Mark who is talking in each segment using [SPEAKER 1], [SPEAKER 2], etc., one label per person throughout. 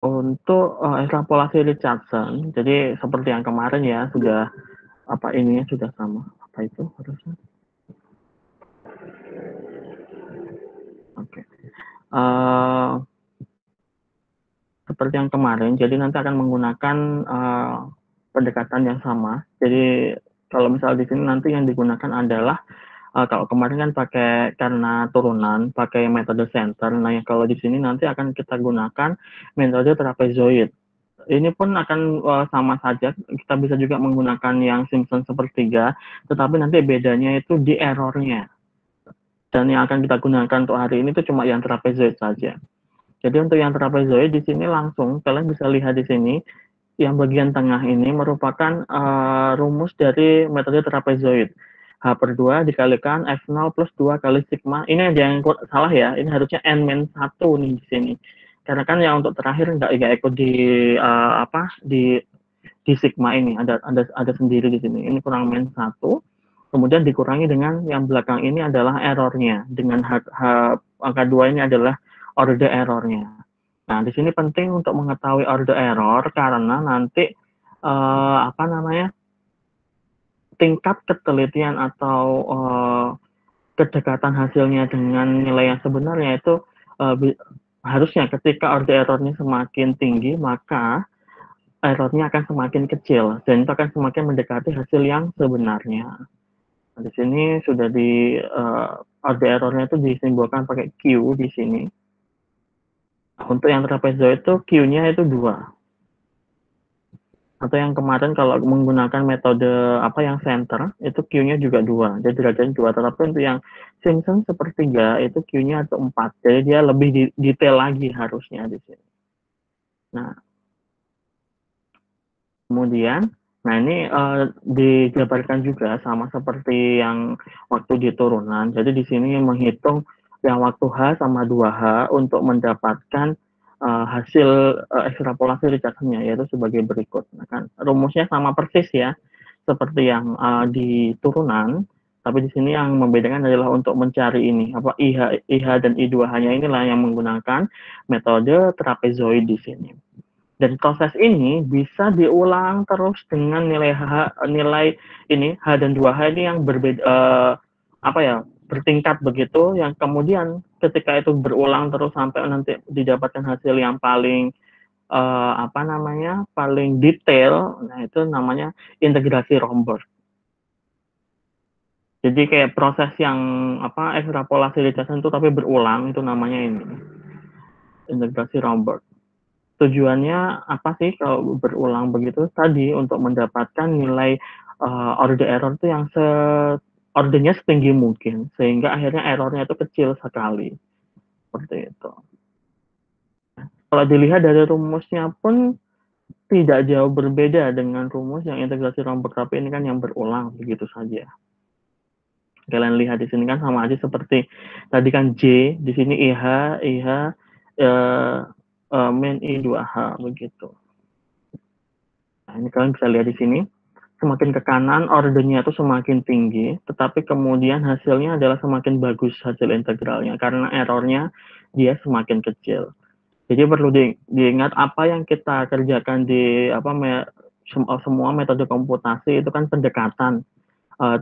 [SPEAKER 1] Untuk ekstrapolasi Richardson, jadi seperti yang kemarin ya, sudah apa ini sudah sama. Apa itu harusnya? Oke. Seperti yang kemarin, jadi nanti akan menggunakan pendekatan yang sama. Jadi kalau misal di sini nanti yang digunakan adalah kalau kemarin kan pakai karena turunan, pakai metode center. Nah, yang kalau di sini nanti akan kita gunakan metode trapezoid. Ini pun akan sama saja. Kita bisa juga menggunakan yang Simpson sepertiga, tetapi nanti bedanya itu di errornya. Dan yang akan kita gunakan untuk hari ini itu cuma yang trapezoid saja. Jadi untuk yang trapezoid di sini langsung kalian bisa lihat di sini yang bagian tengah ini merupakan rumus dari metode trapezoid. H per 2 dikalikan F0 plus 2 kali sigma. Ini ada yang salah ya, ini harusnya N-1 nih di sini. Karena kan yang untuk terakhir nggak ikut di apa di sigma ini, ada sendiri di sini. Ini kurang min 1, kemudian dikurangi dengan yang belakang ini adalah errornya. Dengan angka 2 ini adalah order errornya. Nah, di sini penting untuk mengetahui order error karena nanti apa namanya tingkat ketelitian atau kedekatan hasilnya dengan nilai yang sebenarnya itu uh, harusnya ketika order errornya semakin tinggi maka errornya akan semakin kecil dan itu akan semakin mendekati hasil yang sebenarnya. Nah, di sini sudah di order errornya itu disimbolkan pakai Q di sini. Untuk yang trapezoid itu Q-nya itu 2. Atau yang kemarin kalau menggunakan metode apa yang center itu Q-nya juga 2, jadi derajatnya 2. Tetapi untuk yang Simpson sepertiga itu Q-nya itu 4, jadi dia lebih detail lagi harusnya di sini. Nah, kemudian nah ini dijabarkan juga sama seperti yang waktu di turunan. Jadi di sini menghitung yang waktu H sama 2H untuk mendapatkan hasil ekstrapolasi Richardson-nya, yaitu sebagai berikut. Nah, kan rumusnya sama persis ya seperti yang di turunan, tapi di sini yang membedakan adalah untuk mencari ini apa IH dan I2H-nya inilah yang menggunakan metode trapezoid di sini. Dan proses ini bisa diulang terus dengan nilai ini H dan 2H ini yang berbeda apa ya bertingkat begitu, yang kemudian ketika itu berulang terus sampai nanti didapatkan hasil yang paling apa namanya paling detail. Nah, itu namanya integrasi Romberg. Jadi kayak proses yang apa ekstrapolasi Richardson itu tapi berulang, itu namanya ini integrasi Romberg. Tujuannya apa sih kalau berulang begitu? Tadi untuk mendapatkan nilai order error itu yang ordernya setinggi mungkin sehingga akhirnya errornya itu kecil sekali, seperti itu. Kalau dilihat dari rumusnya pun tidak jauh berbeda dengan rumus yang integrasi Romberg, tapi ini kan yang berulang begitu saja. Kalian lihat di sini kan sama aja seperti tadi kan J, di sini IH, min I2H begitu. Nah, ini kalian bisa lihat di sini, semakin ke kanan ordernya itu semakin tinggi, tetapi kemudian hasilnya adalah semakin bagus hasil integralnya karena errornya dia semakin kecil. Jadi perlu diingat apa yang kita kerjakan di apa semua metode komputasi itu kan pendekatan,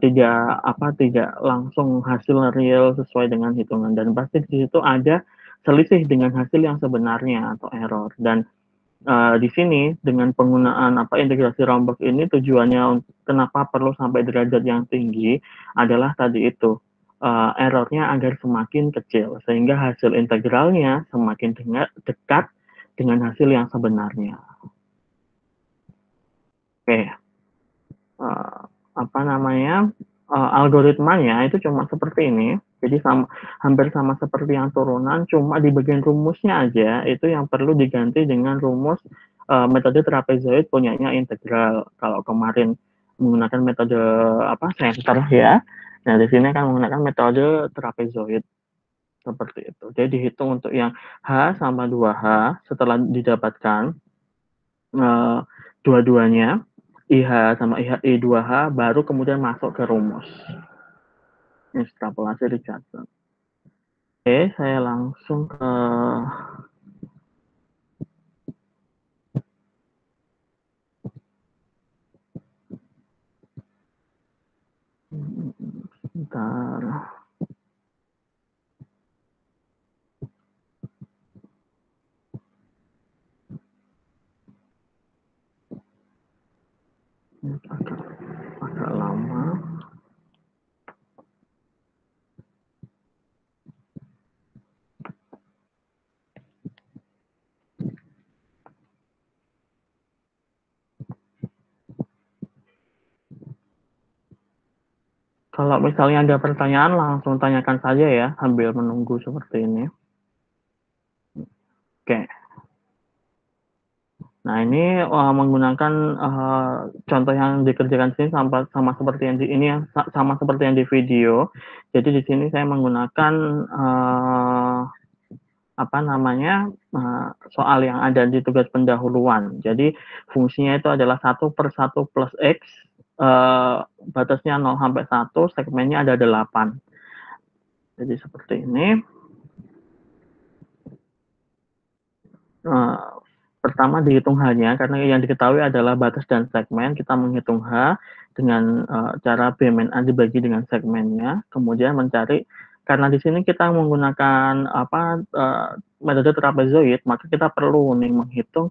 [SPEAKER 1] tidak langsung hasil real sesuai dengan hitungan, dan pasti di situ ada selisih dengan hasil yang sebenarnya atau error. Dan di sini dengan penggunaan apa integrasi Romberg ini tujuannya kenapa perlu sampai derajat yang tinggi adalah tadi itu errornya agar semakin kecil sehingga hasil integralnya semakin dekat dengan hasil yang sebenarnya. Oke, uh, apa namanya algoritmanya itu cuma seperti ini. Jadi hampir sama seperti yang turunan, cuma di bagian rumusnya aja itu yang perlu diganti dengan rumus metode trapezoid punyanya integral. Kalau kemarin menggunakan metode apa center ya, nah di sini akan menggunakan metode trapezoid seperti itu. Jadi dihitung untuk yang H sama 2H setelah didapatkan dua-duanya IH sama IH I2H baru kemudian masuk ke rumus ekstrapolasi Richardson. Oke, saya langsung ke Sebentar. Agak lama. Kalau misalnya ada pertanyaan, langsung tanyakan saja ya, sambil menunggu seperti ini. Oke. Nah, ini menggunakan contoh yang dikerjakan sini sama seperti yang di ini ya, sama seperti yang di video. Jadi di sini saya menggunakan apa namanya soal yang ada di tugas pendahuluan. Jadi fungsinya itu adalah 1/1 plus X, batasnya 0 sampai 1, segmennya ada 8. Jadi seperti ini. Pertama dihitung H-nya, karena yang diketahui adalah batas dan segmen. Kita menghitung H dengan cara B-A dibagi dengan segmennya. Kemudian mencari, karena di sini kita menggunakan metode trapezoid, maka kita perlu nih menghitung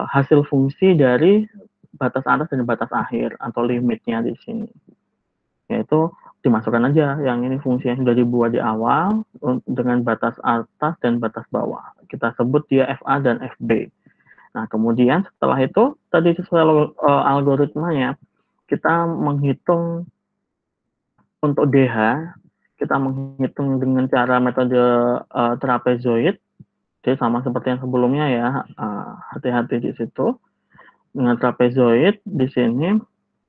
[SPEAKER 1] hasil fungsi dari batas atas dan batas akhir atau limitnya di sini. Yaitu dimasukkan aja yang ini fungsi yang sudah dibuat di awal dengan batas atas dan batas bawah. Kita sebut dia FA dan FB. Nah, kemudian setelah itu tadi sesuai algoritmanya, kita menghitung untuk DH, kita menghitung dengan cara metode trapezoid. Jadi sama seperti yang sebelumnya ya, hati-hati di situ. Dengan trapezoid di sini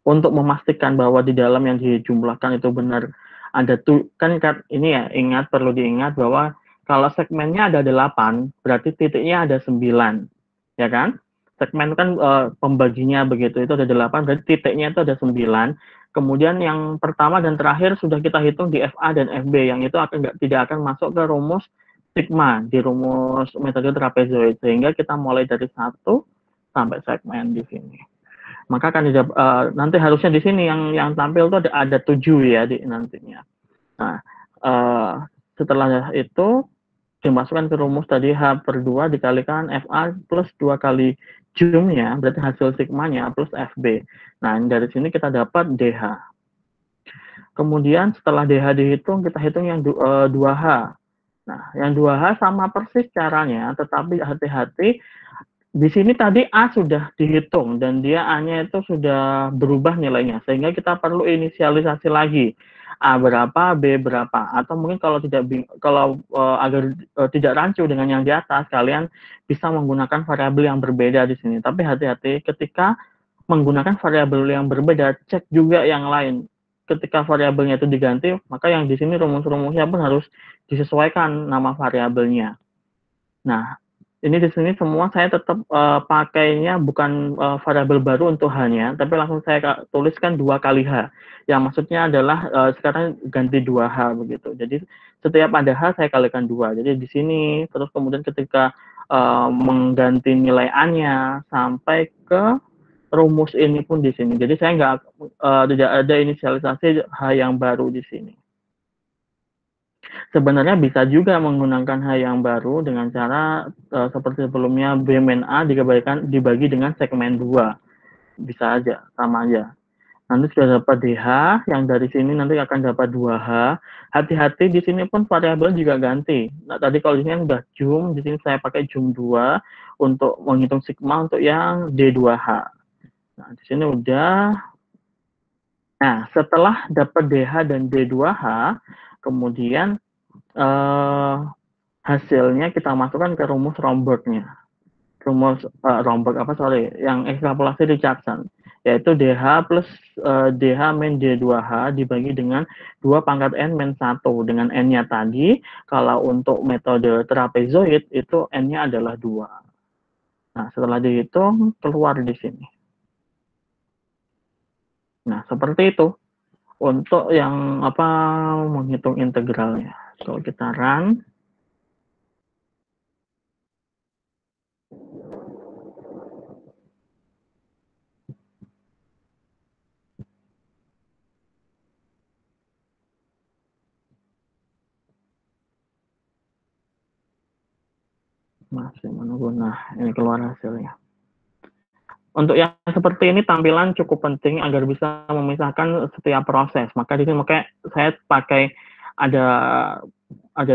[SPEAKER 1] untuk memastikan bahwa di dalam yang dijumlahkan itu benar ada tuh kan ini ya, perlu diingat bahwa kalau segmennya ada 8, berarti titiknya ada 9, ya kan? Segmen kan pembaginya begitu, itu ada 8, berarti titiknya itu ada 9. Kemudian yang pertama dan terakhir sudah kita hitung di FA dan FB, yang itu tidak akan masuk ke rumus sigma di rumus metode trapezoid, sehingga kita mulai dari 1 sampai segmen di sini. Maka akan nanti harusnya di sini yang tampil tuh ada 7 ya di nantinya. Nah, setelah itu dimasukkan ke rumus tadi H/2 dikalikan FA plus 2 kali jumnya, berarti hasil sigmanya plus FB. Nah, dari sini kita dapat DH. Kemudian setelah DH dihitung, kita hitung yang 2H. Nah, yang 2H sama persis caranya, tetapi hati-hati di sini tadi A sudah dihitung dan dia A-nya itu sudah berubah nilainya, sehingga kita perlu inisialisasi lagi. A berapa, B berapa, atau mungkin kalau agar tidak rancu dengan yang di atas, kalian bisa menggunakan variabel yang berbeda di sini. Tapi hati-hati ketika menggunakan variabel yang berbeda, cek juga yang lain. Ketika variabelnya itu diganti, maka yang di sini rumus-rumusnya pun harus disesuaikan nama variabelnya. Nah, ini di sini semua saya tetap pakainya bukan variabel baru untuk H-nya, tapi langsung saya tuliskan 2 kali H. Yang maksudnya adalah sekarang ganti 2H begitu. Jadi setiap ada H saya kalikan 2. Jadi di sini terus kemudian ketika mengganti nilai A-nya sampai ke rumus ini pun di sini. Jadi saya tidak ada inisialisasi H yang baru di sini. Sebenarnya bisa juga menggunakan H yang baru dengan cara seperti sebelumnya B-A dibagi dengan segmen 2. Bisa aja, sama aja. Nanti sudah dapat DH, yang dari sini nanti akan dapat 2H. Hati-hati di sini pun variabel juga ganti. Nah, tadi kalau di sini sudah jum, di sini saya pakai jum 2 untuk menghitung sigma untuk yang D2H. Nah, di sini udah. Nah, setelah dapat DH dan D2H, kemudian hasilnya kita masukkan ke rumus Romberg-nya. Rumus Romberg yang ekstrapolasi Richardson, yaitu DH plus DH min D2H dibagi dengan 2 pangkat N min 1, dengan N-nya tadi, kalau untuk metode trapezoid itu N-nya adalah 2. Nah, setelah dihitung, keluar di sini. Nah, seperti itu untuk yang menghitung integralnya. Kalau kita run, Masih menunggu. Nah, ini keluar hasilnya. Untuk yang seperti ini tampilan cukup penting agar bisa memisahkan setiap proses. Maka di sini makanya saya pakai ada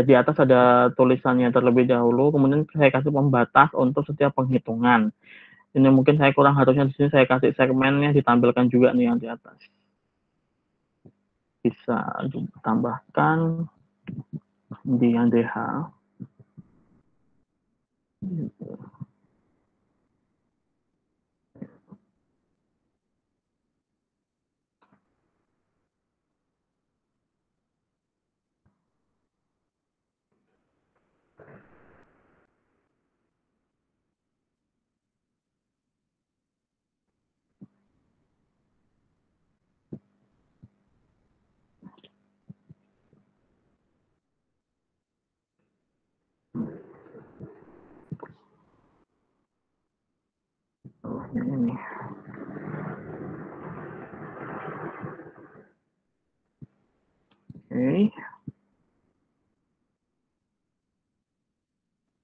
[SPEAKER 1] di atas ada tulisannya terlebih dahulu, kemudian saya kasih pembatas untuk setiap penghitungan. Ini mungkin saya kurang, harusnya di sini saya kasih segmennya ditampilkan juga nih yang di atas. Bisa ditambahkan di yang DH. Gitu. Ini. Oke.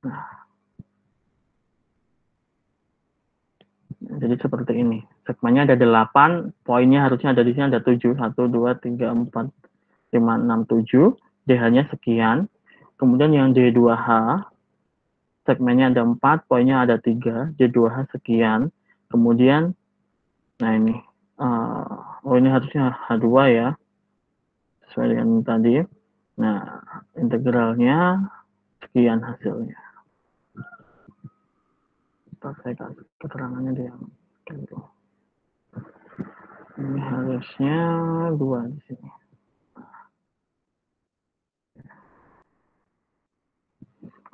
[SPEAKER 1] Nah, jadi seperti ini. Segmennya ada 8, poinnya harusnya ada di sini ada 7. 1, 2, 3, 4, 5, 6, 7. DH-nya sekian. Kemudian yang D2H, segmennya ada 4, poinnya ada 3. D2H sekian. Kemudian, nah ini. Oh ini harusnya H2 ya. Sesuai dengan tadi. Nah, integralnya sekian hasilnya. Saya kasih keterangannya di yang keliru. Ini harusnya 2 di sini.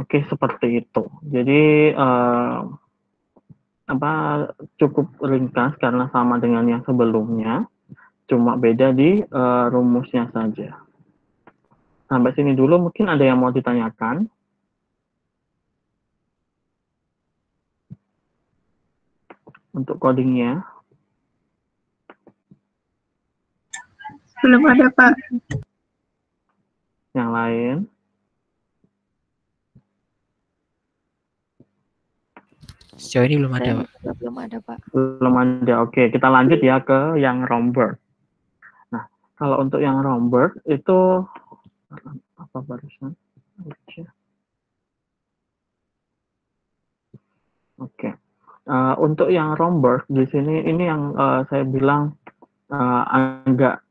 [SPEAKER 1] Oke, seperti itu. Jadi cukup ringkas karena sama dengan yang sebelumnya, cuma beda di rumusnya saja. Sampai sini dulu, mungkin ada yang mau ditanyakan? Untuk codingnya?
[SPEAKER 2] Belum ada, Pak.
[SPEAKER 1] Yang lain?
[SPEAKER 3] Sejauh ini belum ada, Pak.
[SPEAKER 2] Belum ada, Pak.
[SPEAKER 1] Belum ada. Oke, kita lanjut ya ke yang Romberg. Nah, kalau untuk yang Romberg itu apa barusan? Oke. Untuk yang Romberg di sini ini yang saya bilang agak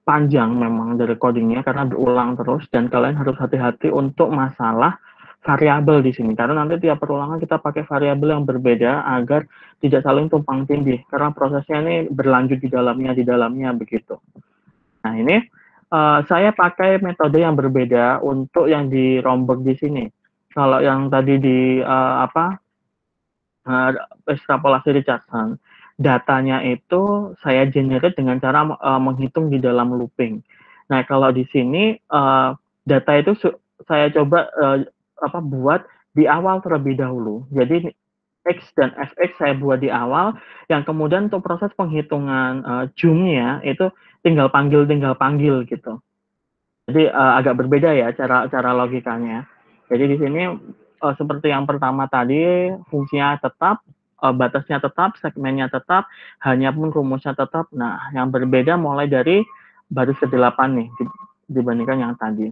[SPEAKER 1] panjang memang dari codingnya karena berulang terus, dan kalian harus hati-hati untuk masalah variabel di sini karena nanti tiap perulangan kita pakai variabel yang berbeda agar tidak saling tumpang tindih karena prosesnya ini berlanjut di dalamnya begitu. Nah ini saya pakai metode yang berbeda untuk yang di Romberg di sini. Kalau yang tadi di ekstrapolasi Richardson, datanya itu saya generate dengan cara menghitung di dalam looping. Nah, kalau di sini data itu saya coba buat di awal terlebih dahulu. Jadi X dan Fx saya buat di awal, yang kemudian untuk proses penghitungan zoom-nya itu tinggal panggil gitu. Jadi agak berbeda ya cara logikanya. Jadi di sini seperti yang pertama tadi, fungsinya tetap, batasnya tetap, segmennya tetap, hanya pun rumusnya tetap. Nah, yang berbeda mulai dari baris ke-8 nih dibandingkan yang tadi.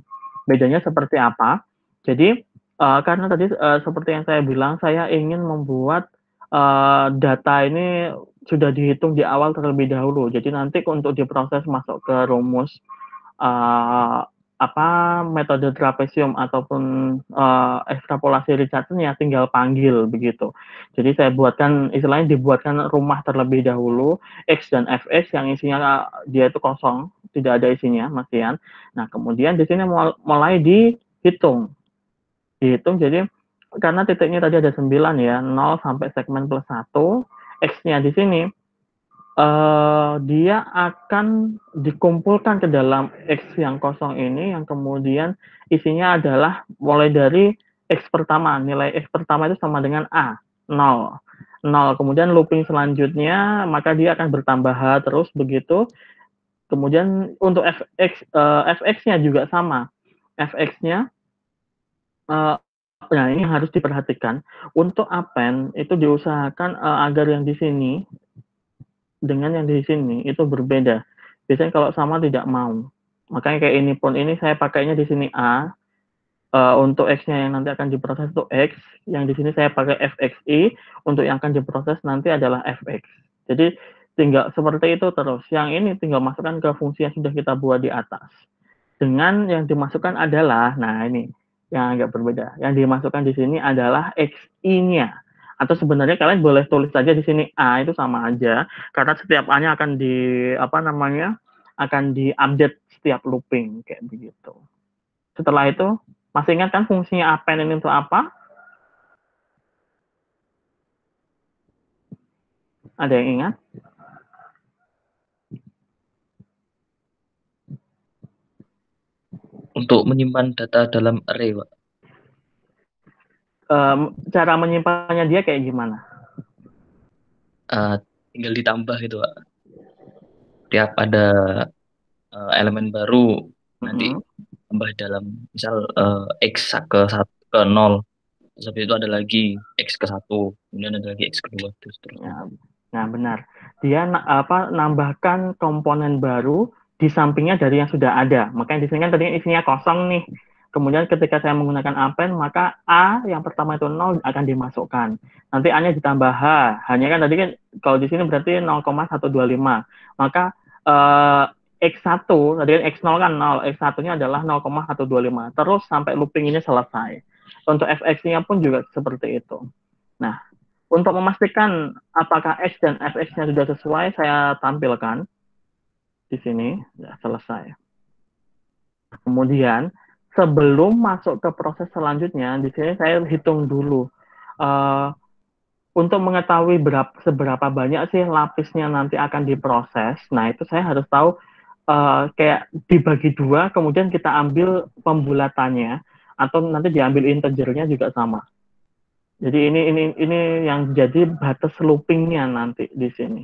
[SPEAKER 1] Bedanya seperti apa? Jadi karena tadi seperti yang saya bilang, saya ingin membuat data ini sudah dihitung di awal terlebih dahulu. Jadi nanti untuk diproses masuk ke rumus metode trapesium ataupun ekstrapolasi Richardson ya tinggal panggil begitu. Jadi saya buatkan, istilahnya dibuatkan rumah terlebih dahulu, X dan Fx yang isinya dia itu kosong, tidak ada isinya, masihan. Nah, kemudian di sini mulai dihitung. Jadi karena titiknya tadi ada 9 ya, 0 sampai segmen plus 1, X-nya di sini dia akan dikumpulkan ke dalam X yang kosong ini, yang kemudian isinya adalah mulai dari X pertama, nilai X pertama itu sama dengan A, 0. Kemudian looping selanjutnya, maka dia akan bertambah H terus begitu. Kemudian untuk Fx-nya juga sama. Fx-nya Nah, ini harus diperhatikan. Untuk append itu diusahakan agar yang di sini dengan yang di sini itu berbeda. Biasanya kalau sama tidak mau. Makanya kayak ini saya pakainya di sini A, untuk X-nya yang nanti akan diproses itu X, yang di sini saya pakai FXI, untuk yang akan diproses nanti adalah FX. Jadi tinggal seperti itu terus. Yang ini tinggal masukkan ke fungsi yang sudah kita buat di atas. Dengan yang dimasukkan adalah, nah ini yang agak berbeda. Yang dimasukkan di sini adalah XI-nya. Atau sebenarnya kalian boleh tulis saja di sini A, itu sama aja. Karena setiap A-nya akan akan diupdate setiap looping kayak begitu. Setelah itu, masih ingat kan fungsinya append ini untuk apa? Ada yang ingat?
[SPEAKER 4] Untuk menyimpan data dalam array, Pak.
[SPEAKER 1] Cara menyimpannya dia kayak gimana?
[SPEAKER 4] Tinggal ditambah gitu, Pak. Tiap ada elemen baru nanti tambah dalam misal X ke 0. Terus habis itu ada lagi X ke 1, kemudian ada lagi X ke 2, terus terusnya.
[SPEAKER 1] Nah, benar. Dia nambahkan komponen baru di sampingnya dari yang sudah ada. Makanya di sini kan tadi isinya kosong nih. Kemudian ketika saya menggunakan append, maka A yang pertama itu 0 akan dimasukkan. Nanti A-nya ditambah H. Hanya kan tadi kan kalau di sini berarti 0,125. Maka X1, tadi kan X0 kan 0, X1-nya adalah 0,125. Terus sampai looping ini selesai. Untuk FX-nya pun juga seperti itu. Nah, untuk memastikan apakah X dan FX-nya sudah sesuai, saya tampilkan di sini. Ya, selesai. Kemudian, sebelum masuk ke proses selanjutnya, di sini saya hitung dulu. Untuk mengetahui seberapa banyak sih lapisnya nanti akan diproses, nah itu saya harus tahu kayak dibagi dua, kemudian kita ambil pembulatannya, atau nanti diambil integernya juga sama. Jadi ini yang jadi batas loopingnya nanti di sini.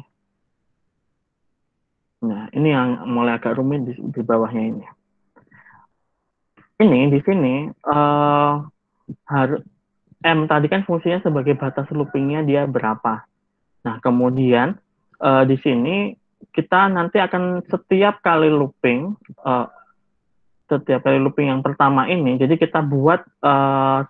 [SPEAKER 1] Nah, ini yang mulai agak rumit di bawahnya ini. Ini di sini harus M tadi kan fungsinya sebagai batas loopingnya dia berapa. Nah, kemudian di sini kita nanti akan setiap kali looping yang pertama ini, jadi kita buat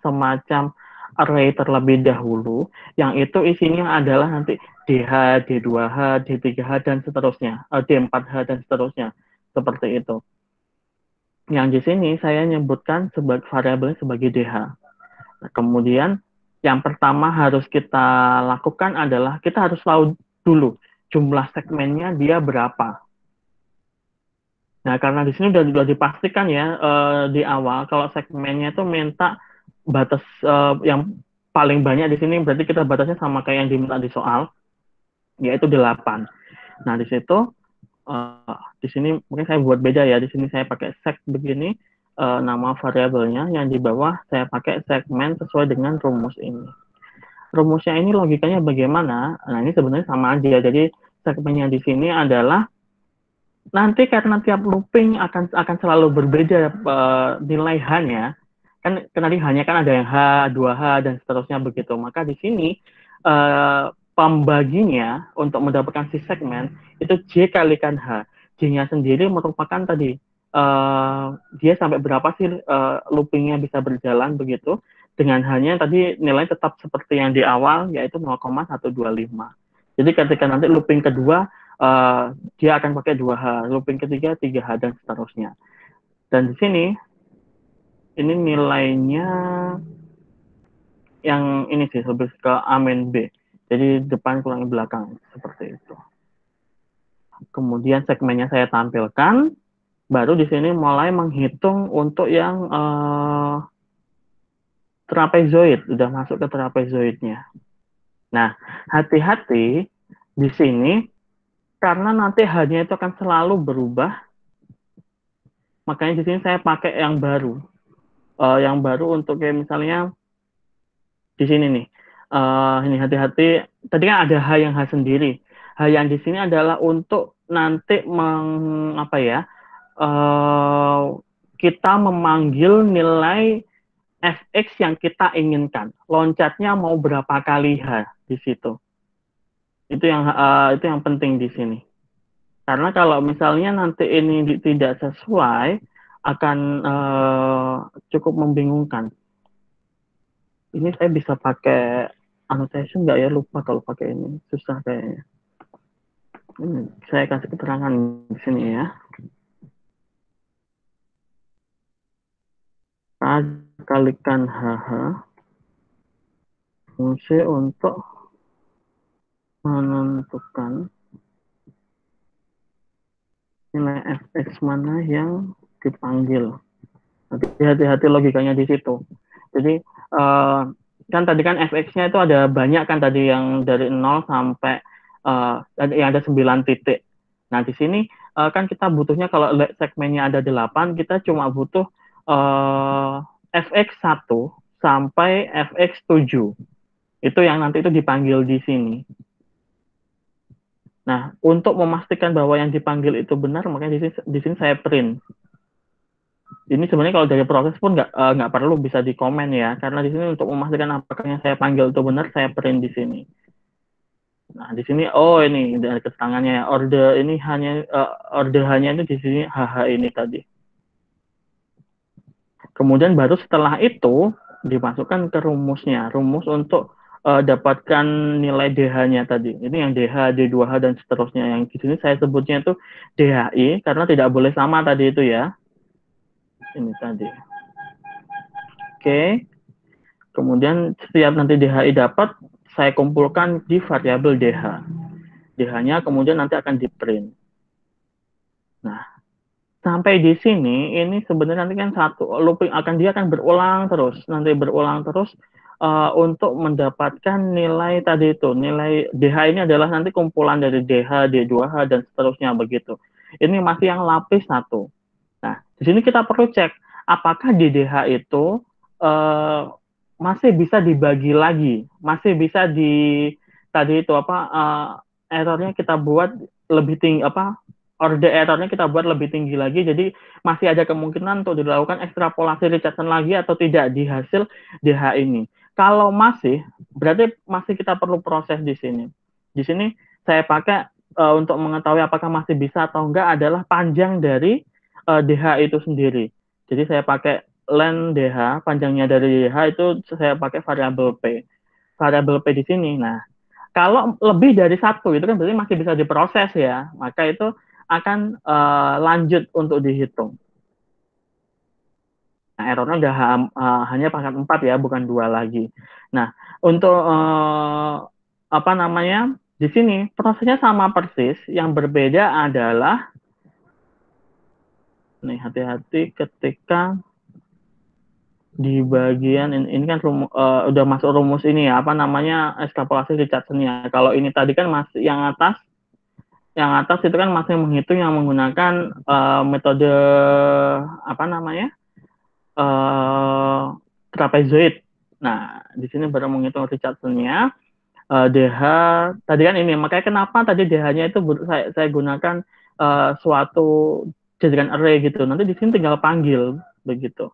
[SPEAKER 1] semacam array terlebih dahulu, yang itu isinya adalah nanti DH, D2H, D3H, dan seterusnya, D4H, dan seterusnya, seperti itu. Yang di sini saya nyebutkan sebagai variabelnya sebagai DH. Nah, kemudian yang pertama harus kita lakukan adalah kita harus tahu dulu jumlah segmennya dia berapa. Nah, karena di sini sudah dipastikan ya di awal kalau segmennya itu minta batas yang paling banyak di sini, berarti kita batasnya sama kayak yang diminta di soal, yaitu 8. Nah, di situ di sini mungkin saya buat beda ya. Di sini saya pakai seg begini nama variabelnya, yang di bawah saya pakai segmen sesuai dengan rumus ini. Rumusnya ini logikanya bagaimana? Nah, ini sebenarnya sama aja. Jadi segmennya di sini adalah nanti karena tiap looping akan selalu berbeda nilai H-nya. Kan tadi H-nya kan ada yang H, 2H, dan seterusnya begitu. Maka di sini pembaginya untuk mendapatkan si segmen itu J kalikan H. J-nya sendiri merupakan tadi dia sampai berapa sih loopingnya bisa berjalan begitu. Dengan H-nya tadi nilai tetap seperti yang di awal, yaitu 0,125. Jadi ketika nanti looping kedua, dia akan pakai 2H, looping ketiga 3H, dan seterusnya. Dan di sini, ini nilainya yang ini sih, lebih ke A-B. Jadi depan kurangi belakang, seperti itu. Kemudian segmennya saya tampilkan, baru di sini mulai menghitung untuk yang trapezoid, sudah masuk ke trapezoidnya. Nah, hati-hati di sini, karena nanti H-nya itu akan selalu berubah, makanya di sini saya pakai yang baru. Yang baru untuk kayak misalnya di sini nih. Ini hati-hati, tadi kan ada H yang H sendiri. H yang di sini adalah untuk nanti kita memanggil nilai fx yang kita inginkan. Loncatnya mau berapa kali H di situ. Itu yang penting di sini. Karena kalau misalnya nanti ini tidak sesuai, akan cukup membingungkan. Ini saya bisa pakai annotation nggak ya? Lupa kalau pakai ini. Susah kayaknya. Ini saya kasih keterangan di sini ya. Kalikan HH fungsi untuk menentukan nilai fx mana yang dipanggil. Hati-hati logikanya di situ. Jadi kan tadi kan fx-nya itu ada banyak kan tadi yang dari 0 sampai yang ada 9 titik. Nah, di sini kan kita butuhnya kalau segmennya ada 8, kita cuma butuh fx1 sampai fx7. Itu yang nanti itu dipanggil di sini. Nah, untuk memastikan bahwa yang dipanggil itu benar, makanya di sini saya print. Ini sebenarnya kalau dari proses pun nggak perlu bisa di komen ya, karena di sini untuk memastikan apakah yang saya panggil itu benar, saya print di sini. Nah, di sini ini dari keterangannya order ini hanya itu di sini HH ini tadi. Kemudian baru setelah itu dimasukkan ke rumusnya, rumus untuk dapatkan nilai DH-nya tadi. Ini yang DH, D2H dan seterusnya. Yang di sini saya sebutnya itu DHI karena tidak boleh sama tadi itu ya. Ini tadi. Oke. Kemudian setiap nanti DHI dapat, saya kumpulkan di variabel DH. DH-nya kemudian nanti akan di print. Nah, sampai di sini ini sebenarnya nanti kan satu looping dia akan berulang terus, untuk mendapatkan nilai tadi itu. Nilai DH ini adalah nanti kumpulan dari DH, D2H dan seterusnya begitu. Ini masih yang lapis 1. Nah, di sini kita perlu cek apakah di DH itu masih bisa dibagi lagi, masih bisa tadi itu errornya kita buat lebih tinggi order errornya kita buat lebih tinggi lagi, jadi masih ada kemungkinan untuk dilakukan ekstrapolasi Richardson lagi atau tidak di hasil DH ini. Kalau masih, berarti masih kita perlu proses di sini. Di sini saya pakai untuk mengetahui apakah masih bisa atau enggak adalah panjang dari DH itu sendiri. Jadi saya pakai len DH, panjangnya dari DH itu saya pakai variabel P. Variabel P di sini. Nah, kalau lebih dari 1 itu kan berarti masih bisa diproses ya. Maka itu akan lanjut untuk dihitung. Nah, errornya udah hanya pangkat 4 ya, bukan 2 lagi. Nah, untuk di sini prosesnya sama persis, yang berbeda adalah nih hati-hati ketika di bagian ini kan udah masuk rumus ini ya, ekstrapolasi Richardson-nya. Kalau ini tadi kan masih yang atas itu kan masih menghitung yang menggunakan metode trapezoid. Nah, di sini baru menghitung Richardson-nya. DH tadi kan ini, makanya kenapa tadi DH-nya itu saya gunakan suatu jajaran array gitu. Nanti di sini tinggal panggil begitu.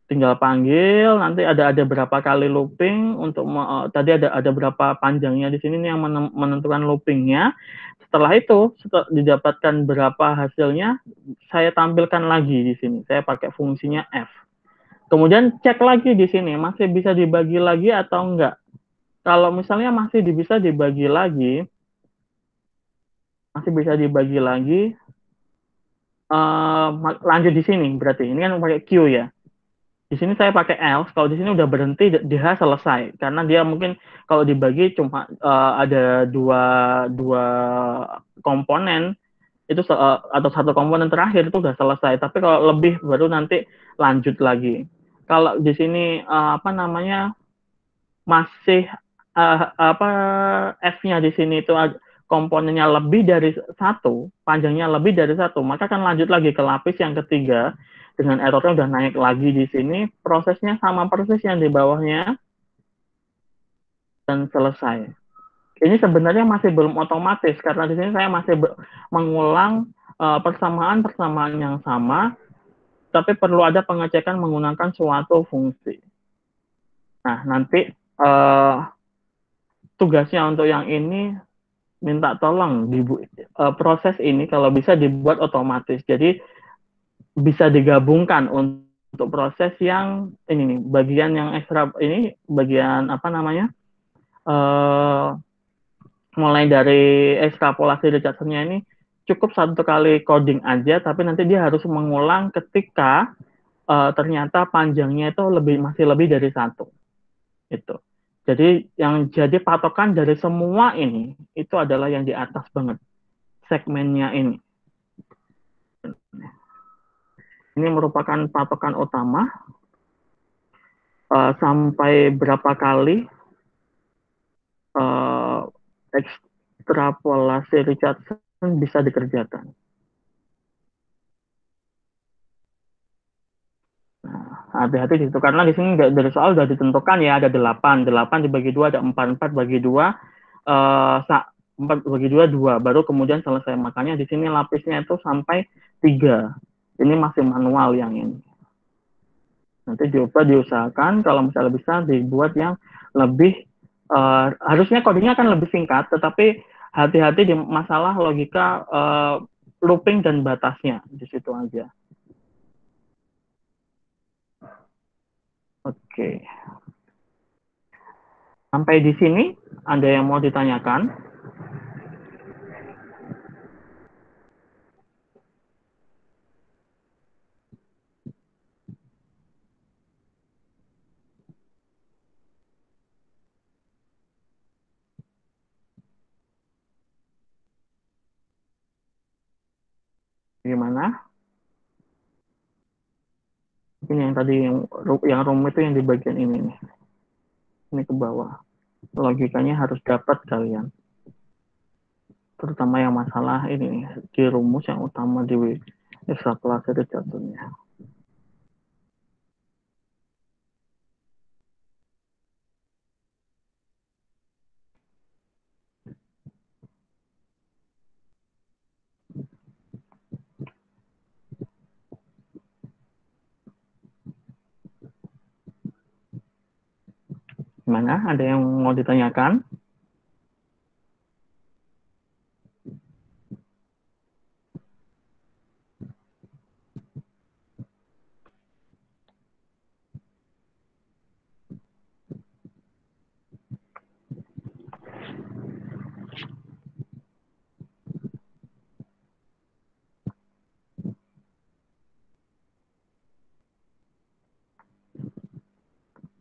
[SPEAKER 1] Tinggal panggil, nanti ada berapa kali looping untuk tadi ada berapa panjangnya di sini yang menentukan loopingnya. Setelah itu didapatkan berapa hasilnya, saya tampilkan lagi di sini. Saya pakai fungsinya F. Kemudian cek lagi di sini masih bisa dibagi lagi atau enggak. Kalau misalnya masih bisa dibagi lagi, lanjut di sini berarti. Ini kan pakai Q ya. Di sini saya pakai else, kalau di sini udah berhenti, DH selesai. Karena dia mungkin kalau dibagi cuma ada dua komponen, itu atau satu komponen terakhir itu udah selesai. Tapi kalau lebih baru nanti lanjut lagi. Kalau di sini masih F-nya di sini itu komponennya lebih dari 1, panjangnya lebih dari 1, maka akan lanjut lagi ke lapis yang ketiga. Dengan errornya udah naik lagi di sini, prosesnya sama persis yang di bawahnya, dan selesai. Ini sebenarnya masih belum otomatis, karena di sini saya masih mengulang persamaan yang sama, tapi perlu ada pengecekan menggunakan suatu fungsi. Nah, nanti tugasnya untuk yang ini minta tolong proses ini kalau bisa dibuat otomatis. Jadi bisa digabungkan untuk proses yang ini nih, bagian yang ekstra ini, bagian apa namanya? Mulai dari ekstrapolasi Richardson-nya ini cukup satu kali coding aja, tapi nanti dia harus mengulang ketika ternyata panjangnya itu masih lebih dari satu. Itu. Jadi yang jadi patokan dari semua ini itu adalah yang di atas banget, segmennya ini. Ini merupakan patokan utama. Sampai berapa kali ekstrapolasi Richardson bisa dikerjakan. Hati-hati di situ karena di sini dari soal sudah ditentukan ya, ada 8 dibagi 2, ada 4 bagi 2, 4 bagi 2 2, baru kemudian selesai. Makanya di sini lapisnya itu sampai 3. Ini masih manual yang ini. Nanti diusahakan kalau misalnya bisa dibuat yang lebih harusnya kodenya akan lebih singkat, tetapi hati-hati di masalah logika looping dan batasnya di situ aja. Oke. Sampai di sini, ada yang mau ditanyakan? Gimana? Mungkin yang tadi yang room itu yang di bagian ini nih. Ini ke bawah. Logikanya harus dapat kalian. Terutama yang masalah ini nih, di rumus yang utama di ekstrapolasi Richardson-nya. Gimana? Ada yang mau ditanyakan?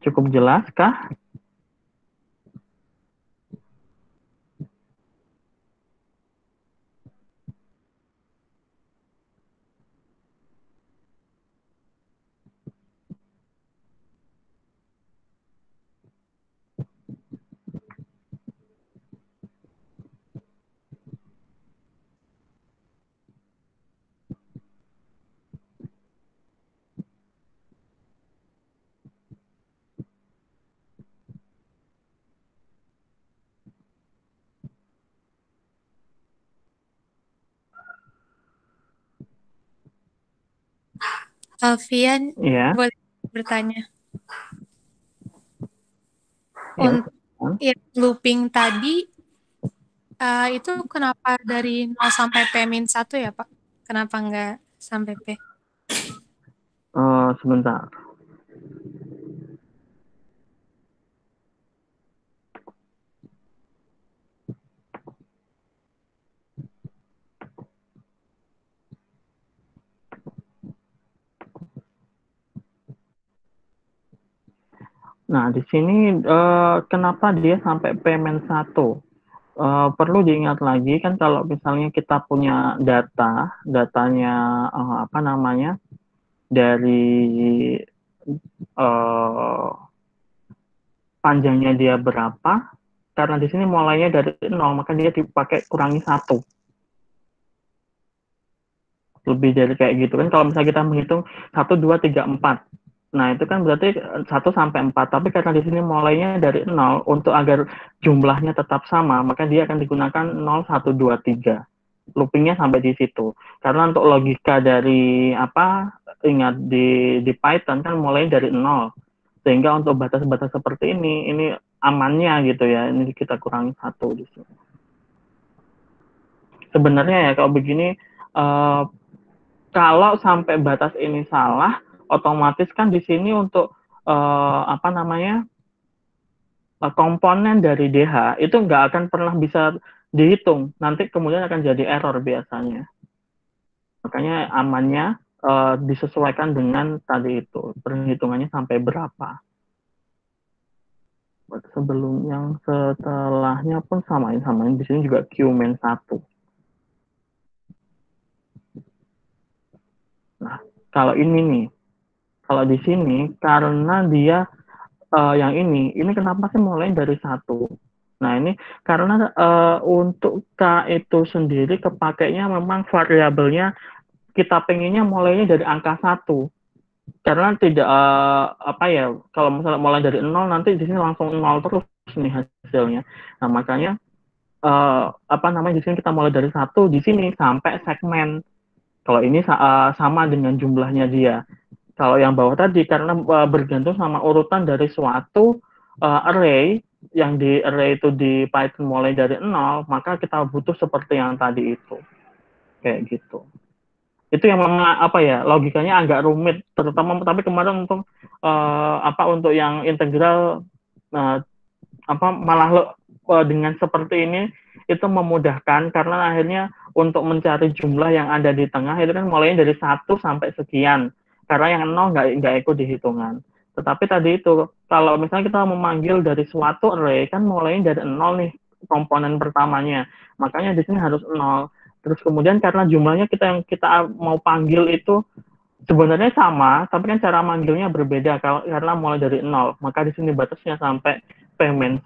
[SPEAKER 1] Cukup jelas kah?
[SPEAKER 2] Alfian,
[SPEAKER 1] Iya.
[SPEAKER 2] boleh bertanya?
[SPEAKER 1] Ya.
[SPEAKER 2] Untuk yang looping tadi, itu kenapa dari 0 sampai P-1 ya, Pak? Kenapa nggak sampai P?
[SPEAKER 1] Sebentar. Nah, di sini kenapa dia sampai P-1? Perlu diingat lagi kan kalau misalnya kita punya datanya apa namanya dari panjangnya dia berapa, karena di sini mulainya dari 0, maka dia dipakai kurangi 1. Lebih dari kayak gitu kan, kalau misalnya kita menghitung 1, 2, 3, 4. Nah, itu kan berarti 1 sampai 4, tapi karena di sini mulainya dari 0, untuk agar jumlahnya tetap sama, maka dia akan digunakan 0, 1, 2, 3. Loopingnya sampai di situ. Karena untuk logika dari ingat di Python kan mulai dari 0. Sehingga untuk batas-batas seperti ini amannya gitu ya. Ini kita kurangi 1 di sini. Sebenarnya ya kalau begini, kalau sampai batas ini salah, otomatis kan di sini untuk komponen dari DH itu nggak akan pernah bisa dihitung. Nanti kemudian akan jadi error biasanya. Makanya amannya disesuaikan dengan tadi itu, perhitungannya sampai berapa. Sebelum yang setelahnya pun samain di sini juga Q-1. Nah, kalau ini nih, kalau di sini karena dia yang ini kenapa sih mulai dari 1? Nah, ini karena untuk K itu sendiri kepakainya memang variabelnya kita pengennya mulainya dari angka 1. Karena tidak kalau misalnya mulai dari 0 nanti di sini langsung 0 terus nih hasilnya. Nah, makanya di sini kita mulai dari 1 di sini sampai segmen. Kalau ini sama dengan jumlahnya dia. Kalau yang bawah tadi karena bergantung sama urutan dari suatu array, yang di array itu di Python mulai dari 0, maka kita butuh seperti yang tadi itu. Kayak gitu. Itu yang memang logikanya agak rumit, terutama tapi kemarin untuk untuk yang integral malah dengan seperti ini itu memudahkan karena akhirnya untuk mencari jumlah yang ada di tengah itu kan mulainya dari 1 sampai sekian. Karena yang 0 nggak ikut dihitungan. Tetapi tadi itu, kalau misalnya kita memanggil dari suatu array, kan mulainya dari 0 nih, komponen pertamanya. Makanya di sini harus 0. Terus kemudian karena jumlahnya yang kita mau panggil itu sebenarnya sama, tapi kan cara manggilnya berbeda karena mulai dari 0. Maka di sini batasnya sampai P-1.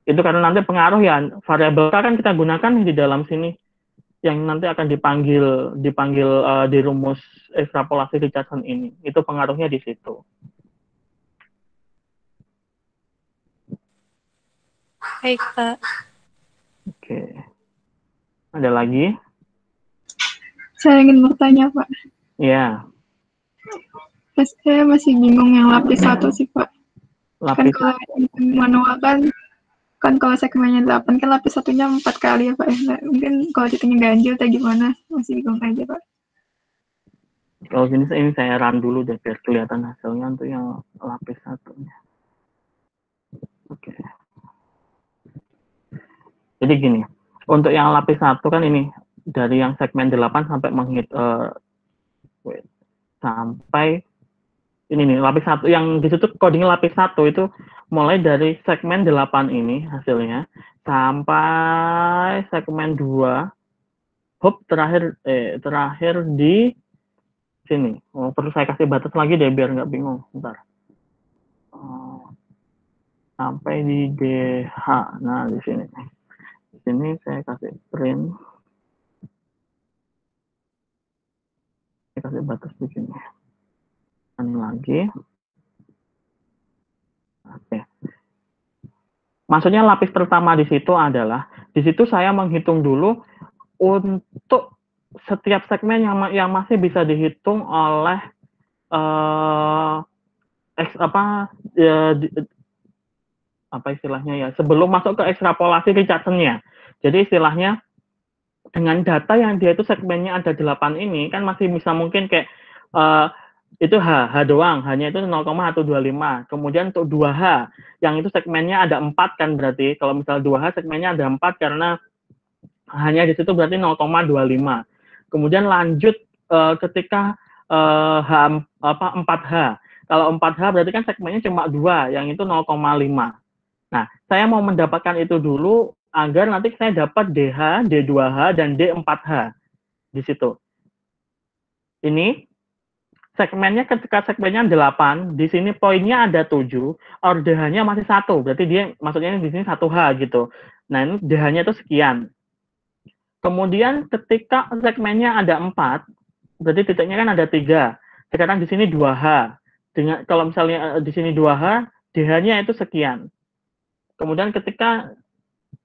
[SPEAKER 1] Itu karena nanti pengaruh ya, variabel K kan kita gunakan di dalam sini. Yang nanti akan dipanggil di rumus ekstrapolasi Richardson ini. Itu pengaruhnya di situ.
[SPEAKER 2] Baik, Pak.
[SPEAKER 1] Oke. Ada lagi?
[SPEAKER 5] Saya ingin bertanya, Pak.
[SPEAKER 1] Ya.
[SPEAKER 5] Saya masih bingung yang lapis 1 sih, Pak.
[SPEAKER 1] Lapis
[SPEAKER 5] kan kalau manual kan kalau segmennya 8 kan lapis 1-nya 4 kali ya, Pak. Nah, mungkin kalau hitungnya ganjil atau gimana, masih bingung aja, Pak.
[SPEAKER 1] Kalau ini saya run dulu deh biar kelihatan hasilnya untuk yang lapis 1-nya. Oke. Jadi gini, untuk yang lapis 1 kan ini dari yang segmen 8 sampai sampai ini nih lapis 1 yang di situ codingnya lapis 1 itu mulai dari segmen 8 ini hasilnya sampai segmen 2. Terakhir di sini. Perlu saya kasih batas lagi deh biar nggak bingung. Bentar. Sampai di DH. Nah, di sini. Di sini saya kasih print. Saya kasih batas di sini. Ini lagi. Oke. Maksudnya lapis pertama di situ adalah di situ saya menghitung dulu untuk setiap segmen yang masih bisa dihitung oleh istilahnya ya sebelum masuk ke ekstrapolasi Richardson-nya. Jadi istilahnya dengan data yang dia itu segmennya ada 8 ini kan masih bisa mungkin kayak itu H doang, hanya itu 0,125. Kemudian untuk 2H yang itu segmennya ada 4 kan berarti kalau misal 2H segmennya ada 4 karena hanya di situ berarti 0,25. Kemudian lanjut ketika 4H. Kalau 4H berarti kan segmennya cuma 2, yang itu 0,5. Nah, saya mau mendapatkan itu dulu agar nanti saya dapat DH, D2H, dan D4H di situ. Ini segmennya ketika segmennya 8, di sini poinnya ada 7, DH-nya masih 1, berarti dia maksudnya di sini 1H gitu. Nah, ini DH-nya itu sekian. Kemudian ketika segmennya ada 4, berarti titiknya kan ada 3. Sekarang di sini 2H. Kalau misalnya di sini 2H, DH-nya itu sekian. Kemudian ketika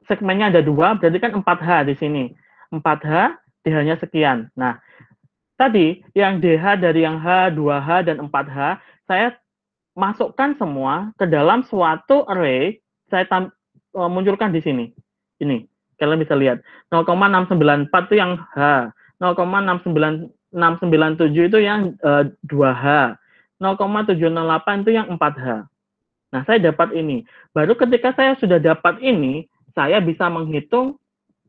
[SPEAKER 1] segmennya ada 2, berarti kan 4H di sini. 4H, DH-nya sekian. Nah, tadi yang DH dari yang H, 2H, dan 4H, saya masukkan semua ke dalam suatu array, saya munculkan di sini. Ini, kalian bisa lihat. 0,694 itu yang H, 0,697 itu yang 2H, 0,708 itu yang 4H. Nah, saya dapat ini. Baru ketika saya sudah dapat ini, saya bisa menghitung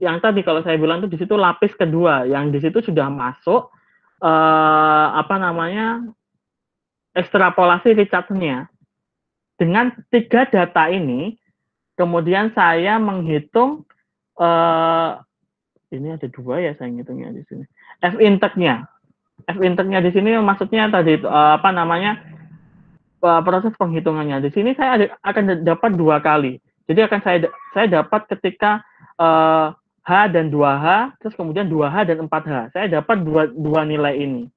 [SPEAKER 1] yang tadi kalau saya bilang itu di situ lapis kedua, yang di situ sudah masuk ekstrapolasi Richardson-nya. Dengan 3 data ini, kemudian saya menghitung ini ada 2 ya saya ngitungnya di sini. F-intake-nya. F-intake-nya di sini maksudnya tadi proses penghitungannya. Di sini saya akan dapat 2 kali. Jadi akan saya dapat ketika H dan 2H, terus kemudian 2H dan 4H. Saya dapat dua nilai ini.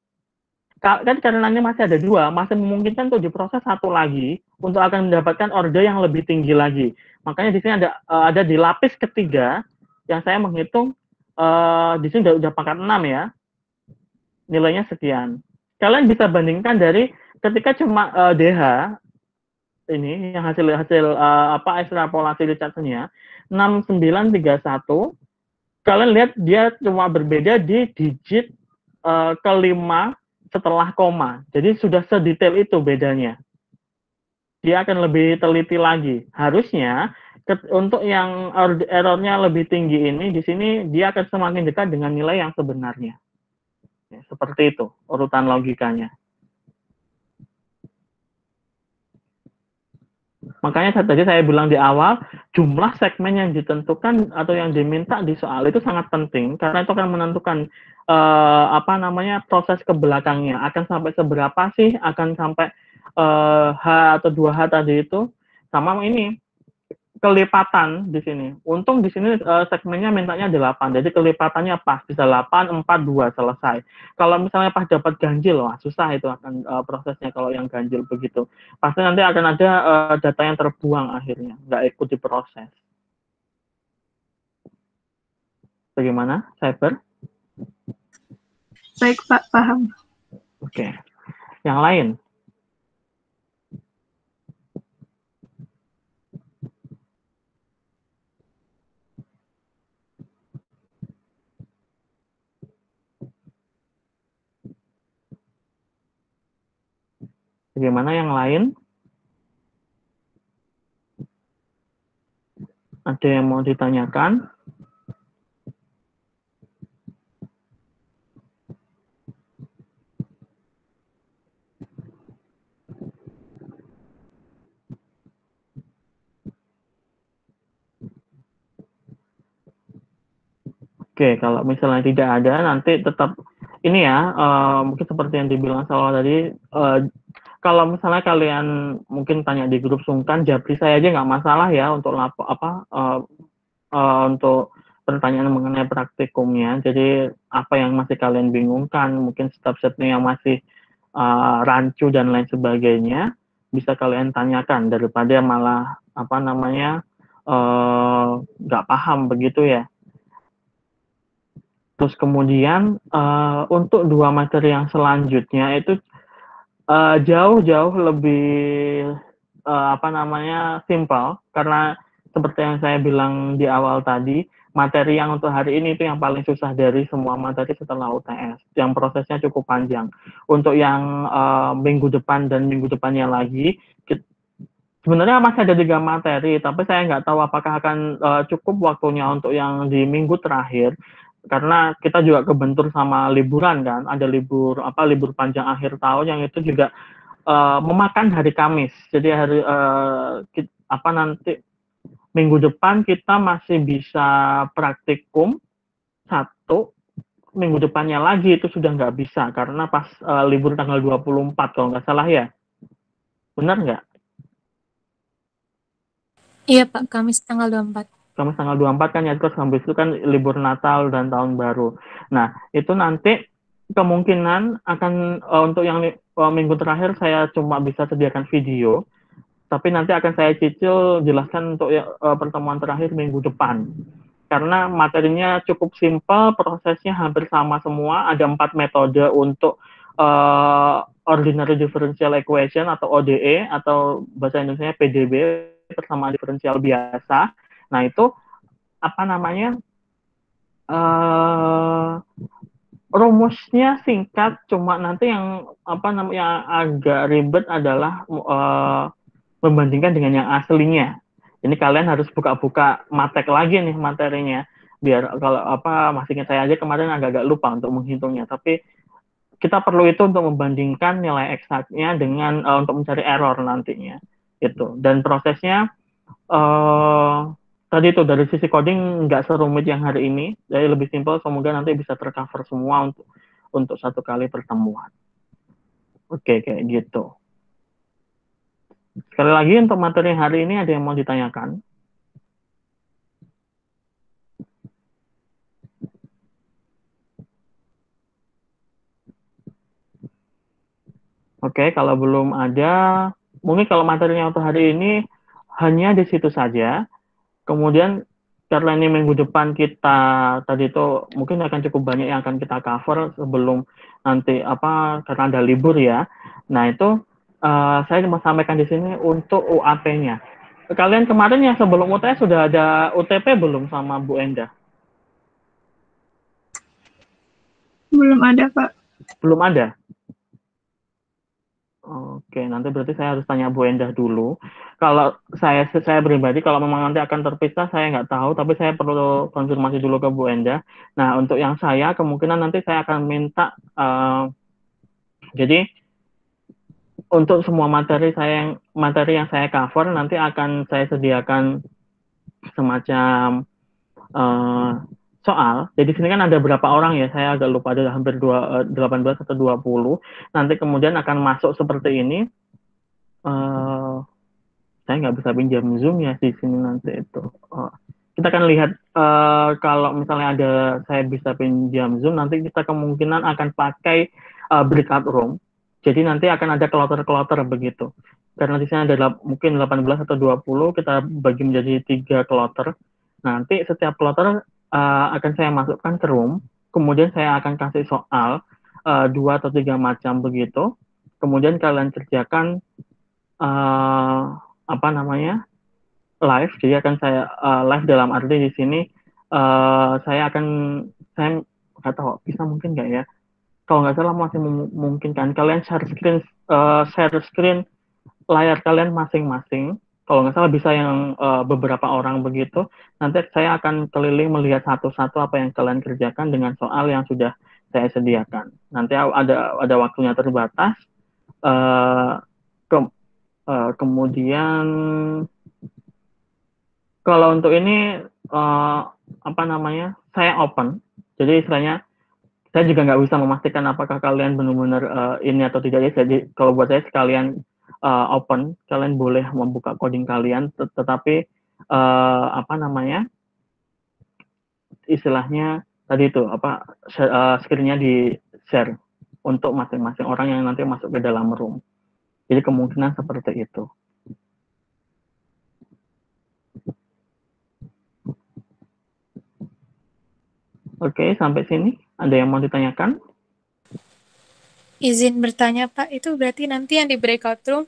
[SPEAKER 1] Kan karena masih ada 2, masih memungkinkan untuk diproses 1 lagi untuk akan mendapatkan order yang lebih tinggi lagi. Makanya di sini ada di lapis ketiga yang saya menghitung di sini udah pangkat 6 ya. Nilainya sekian. Kalian bisa bandingkan dari ketika cuma DH ini yang hasil ekstrapolasi Richardson-nya 6931, kalian lihat dia cuma berbeda di digit kelima setelah koma. Jadi sudah sedetail itu bedanya. Dia akan lebih teliti lagi. Harusnya untuk yang errornya lebih tinggi ini, di sini dia akan semakin dekat dengan nilai yang sebenarnya. Ya, seperti itu urutan logikanya. Makanya tadi saya bilang di awal, jumlah segmen yang ditentukan atau yang diminta di soal itu sangat penting karena itu akan menentukan proses ke belakangnya. Akan sampai seberapa sih, akan sampai H atau 2H tadi itu, sama ini kelipatan di sini. Untung di sini segmennya mintanya 8. Jadi kelipatannya pas, bisa 8, 4, 2 selesai. Kalau misalnya pas dapat ganjil, wah susah itu akan prosesnya kalau yang ganjil begitu. Pasti nanti akan ada data yang terbuang akhirnya, nggak ikut diproses. Bagaimana, Cyber?
[SPEAKER 5] Baik, Pak, paham.
[SPEAKER 1] Oke. Yang lain? Bagaimana yang lain? Ada yang mau ditanyakan? Oke, kalau misalnya tidak ada, nanti tetap ini ya, mungkin seperti yang dibilang Salwa tadi, kalau misalnya kalian mungkin tanya di grup sungkan, japri saya aja nggak masalah ya untuk untuk pertanyaan mengenai praktikumnya. Jadi apa yang masih kalian bingungkan, mungkin step-stepnya yang masih rancu dan lain sebagainya, bisa kalian tanyakan daripada malah nggak paham begitu ya. Terus kemudian untuk 2 materi yang selanjutnya itu jauh-jauh lebih simpel karena seperti yang saya bilang di awal tadi, materi yang untuk hari ini itu yang paling susah dari semua materi setelah UTS, yang prosesnya cukup panjang. Untuk yang minggu depan dan minggu depannya lagi, sebenarnya masih ada 3 materi, tapi saya nggak tahu apakah akan cukup waktunya untuk yang di minggu terakhir. Karena kita juga kebentur sama liburan kan, ada libur panjang akhir tahun yang itu juga memakan hari Kamis. Jadi nanti minggu depan kita masih bisa praktikum 1, minggu depannya lagi itu sudah nggak bisa karena pas libur tanggal 24 kalau nggak salah ya. Benar nggak?
[SPEAKER 2] Iya Pak, Kamis tanggal 24.
[SPEAKER 1] Kamis tanggal 24 kan ya, terus habis itu kan libur Natal dan Tahun Baru. Nah, itu nanti kemungkinan akan untuk yang minggu terakhir saya cuma bisa sediakan video, tapi nanti akan saya cicil jelaskan untuk pertemuan terakhir minggu depan. karena materinya cukup simpel, prosesnya hampir sama semua. Ada 4 metode untuk ordinary differential equation atau ODE atau bahasa Indonesia PDB, persamaan diferensial biasa. Nah itu apa namanya? Rumusnya singkat, cuma nanti yang apa namanya agak ribet adalah membandingkan dengan yang aslinya. Ini kalian harus buka-buka matek lagi nih materinya, biar kalau apa masih ingat saya aja kemarin agak-agak lupa untuk menghitungnya. Tapi kita perlu itu untuk membandingkan nilai eksaknya dengan untuk mencari error nantinya, gitu. Dan prosesnya tadi itu dari sisi coding nggak serumit yang hari ini, jadi lebih simpel. Semoga nanti bisa tercover semua untuk satu kali pertemuan. Oke, kayak gitu. Sekali lagi untuk materi hari ini ada yang mau ditanyakan? Oke, kalau belum ada, mungkin kalau materinya untuk hari ini hanya di situ saja. Kemudian karena ini minggu depan kita tadi itu mungkin akan cukup banyak yang akan kita cover sebelum nanti apa karena ada libur ya. Nah itu saya mau sampaikan di sini untuk UAP-nya. Kalian kemarin yang sebelum UTS sudah ada UTP belum sama Bu Endah?
[SPEAKER 5] Belum ada, Pak.
[SPEAKER 1] Belum ada? Oke, nanti berarti saya harus tanya Bu Endah dulu. Kalau saya pribadi, kalau memang nanti akan terpisah, saya nggak tahu, tapi saya perlu konfirmasi dulu ke Bu Endah. Nah, untuk yang saya, kemungkinan nanti saya akan minta, jadi untuk semua materi yang saya cover, nanti akan saya sediakan semacam soal. Jadi sini kan ada berapa orang ya, saya agak lupa, ada hampir 18 atau 20. Nanti kemudian akan masuk seperti ini. Saya nggak bisa pinjam Zoom ya di sini nanti itu. Kita akan lihat kalau misalnya ada saya bisa pinjam Zoom, nanti kita kemungkinan akan pakai breakout room. Jadi nanti akan ada kloter-kloter begitu. Karena di sini ada mungkin 18 atau 20, kita bagi menjadi 3 kloter. Nanti setiap kloter akan saya masukkan ke room, kemudian saya akan kasih soal 2 atau 3 macam begitu. Kemudian kalian kerjakan apa namanya live. Jadi akan saya live dalam arti di sini saya nggak tahu bisa mungkin nggak ya, kalau nggak salah masih memungkinkan kalian share screen layar kalian masing-masing. Kalau nggak salah bisa yang beberapa orang begitu. Nanti saya akan keliling melihat satu-satu apa yang kalian kerjakan dengan soal yang sudah saya sediakan. Nanti ada waktunya terbatas. Kemudian kalau untuk ini apa namanya saya open. Jadi istilahnya saya juga nggak bisa memastikan apakah kalian benar-benar ini atau tidak ya. Jadi kalau buat saya sekalian open, kalian boleh membuka coding kalian, tetapi apa namanya istilahnya tadi itu apa screen-nya di share untuk masing-masing orang yang nanti masuk ke dalam room. Jadi kemungkinan seperti itu. Oke, sampai sini ada yang mau ditanyakan?
[SPEAKER 2] Izin bertanya Pak, itu berarti nanti yang di breakout room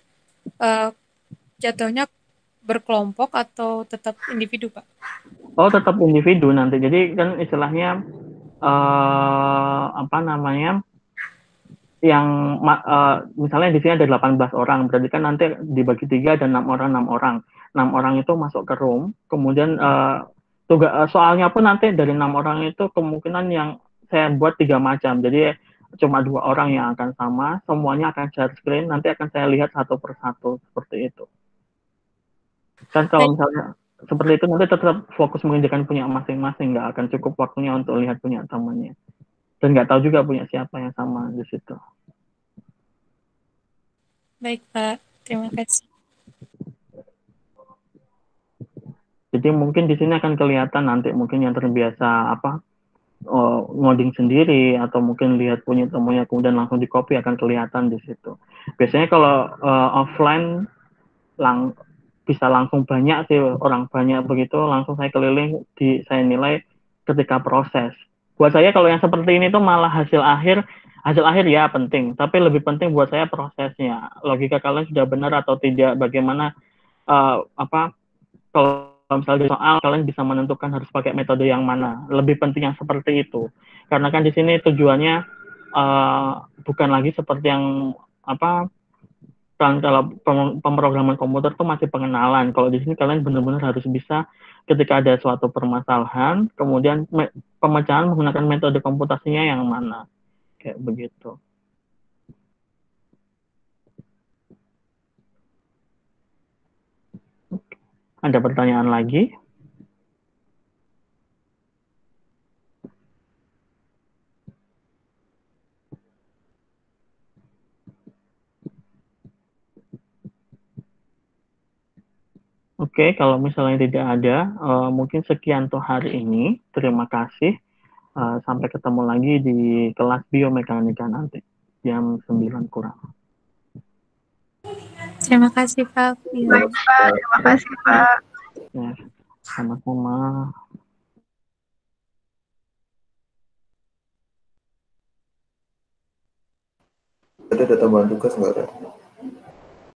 [SPEAKER 2] jatuhnya berkelompok atau tetap individu Pak?
[SPEAKER 1] Oh, tetap individu nanti. Jadi kan istilahnya apa namanya yang misalnya di sini ada 18 orang, berarti kan nanti dibagi 3 ada 6 orang. 6 orang itu masuk ke room, kemudian soalnya pun nanti dari 6 orang itu kemungkinan yang saya buat 3 macam. Jadi cuma 2 orang yang akan sama, semuanya akan share screen, nanti akan saya lihat satu persatu seperti itu. Kan kalau misalnya seperti itu nanti tetap fokus mengerjakan punya masing-masing, nggak akan cukup waktunya untuk lihat punya temannya. Dan nggak tahu juga punya siapa yang sama di situ.
[SPEAKER 2] Baik Pak, terima kasih.
[SPEAKER 1] Jadi mungkin di sini akan kelihatan nanti mungkin yang terbiasa apa ngoding sendiri atau mungkin lihat punya temunya kemudian langsung di copy akan kelihatan di situ. Biasanya kalau offline bisa langsung banyak sih, orang banyak begitu langsung saya keliling saya nilai ketika proses. Buat saya kalau yang seperti ini tuh malah hasil akhir ya penting, tapi lebih penting buat saya prosesnya. Logika kalian sudah benar atau tidak, bagaimana apa kalau misalnya di soal kalian bisa menentukan harus pakai metode yang mana. Lebih penting yang seperti itu. Karena kan di sini tujuannya bukan lagi seperti yang apa kan kalau pemrograman komputer itu masih pengenalan. Kalau di sini kalian benar-benar harus bisa ketika ada suatu permasalahan, kemudian pemecahan menggunakan metode komputasinya yang mana. Kayak begitu. Ada pertanyaan lagi? Oke, kalau misalnya tidak ada, mungkin sekian untuk hari ini. Terima kasih. Sampai ketemu lagi di kelas biomekanika nanti, jam 9 kurang.
[SPEAKER 2] Terima kasih Pak.
[SPEAKER 5] Baik Pak, terima kasih Pak.
[SPEAKER 1] Ya, sama-sama.
[SPEAKER 6] Ada tambahan tugas nggak ada?